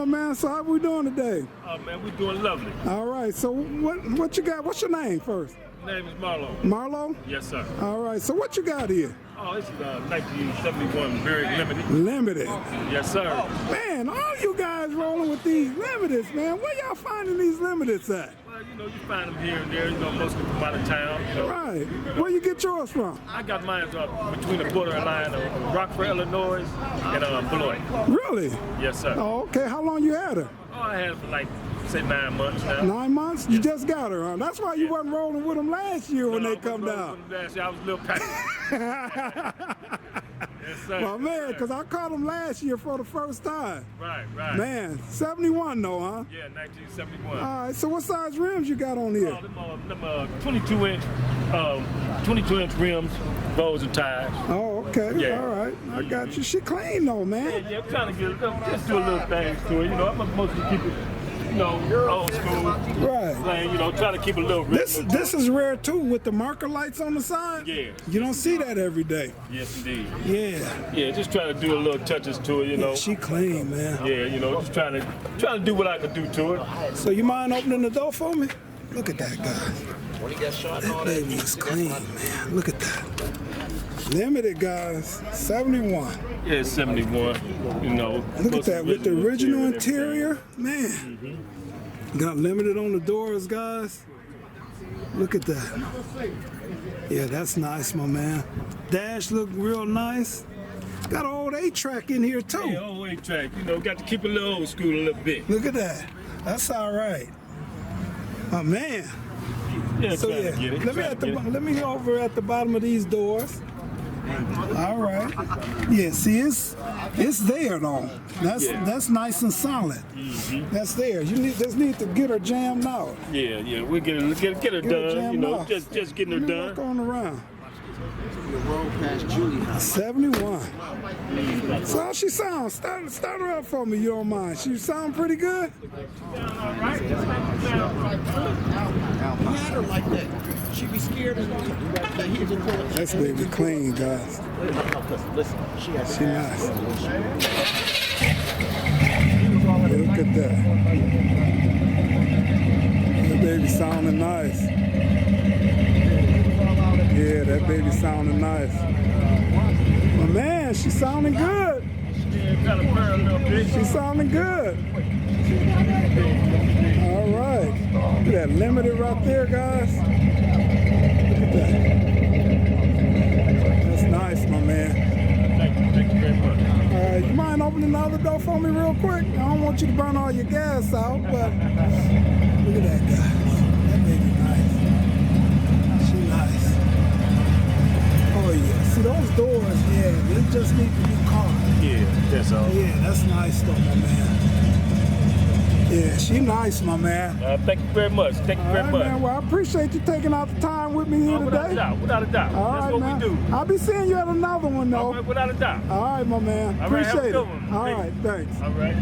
my man. So how we doing today? Oh man, we doing lovely. All right. So what you got? What's your name first? My name is Marlo. Marlo? Yes, sir. All right. So what you got here? Oh, it's 1971 Buick Limited. Limited. Yes, sir. Man, all you guys rolling with these limiteds, man. Where y'all finding these limiteds at? Well, you know, you find them here and there. You know, mostly from out of town. You know. Right. Where you get yours from? I got mine between the borderline of Rockford, Illinois, and Beloit. Really? Yes, sir. Oh, okay. How long you had her? Oh, I had it for like, say 9 months now. 9 months? You just got her, huh? That's why you wasn't rolling with them last year when they come down. Last year I was a little packed. Yes, sir. Well, man, because I caught them last year for the first time. Right, right. Man, 71 though, huh? Yeah, 1971. All right, so what size rims you got on here? Oh, them 22-inch rims, rolls and tires. Oh, okay. Yeah. All right. I got you. She clean though, man. Yeah, I'm trying to just do a little things to it. You know, I'm mostly keep it, you know, old school. Right. Playing, you know, trying to keep a little rhythm. This is rare too, with the marker lights on the side. Yeah. You don't see that every day. Yes, indeed. Yeah. Yeah, just trying to do a little touches to it, you know. Yeah, she clean, man. Yeah, you know, just trying to do what I can do to it. So you mind opening the door for me? Look at that, guys. That baby is clean, man. Look at that. Limited, guys. 71. Yeah, it's 71. You know. Look at that with the original interior, man. Got limited on the doors, guys. Look at that. Yeah, that's nice, my man. Dash look real nice. Got an old 8-track in here too. Yeah, old 8-track. You know, got to keep it a little old school a little bit. Look at that. That's all right. Oh man. Yeah, So yeah, let me go over at the bottom of these doors. All right. Yeah, see, it's there though. That's nice and solid. That's there. You just need to get her jammed out. Yeah, yeah. We get her done. You know, just getting her done. Walk on around. 71. So how she sound? Start her up for me, you don't mind. She sound pretty good? Her like that. She be scared of That's baby clean, guys. She nice. Look at that. That baby sounding nice. Yeah, that baby sounding nice. But man, she sounding good. She sounding good. All right. Look at that limited right there, guys. Look at that. That's nice, my man. Thank you very much. All right, you mind opening the other door for me real quick? I don't want you to burn all your gas out, but look at that, guys. That baby nice. She nice. Oh yeah, see those doors, yeah, they just need to be carved. Yeah, that's all. Yeah, that's nice though, my man. Yeah, she nice, my man. Thank you very much. Thank you very much. Man, well, I appreciate you taking out the time with me here Without a today. doubt, without a doubt. All That's right, what man. we do. I'll be seeing you at another one, though. All right, without a doubt. All right, my man. All right, have a Appreciate good it. one. All right, thanks. All right.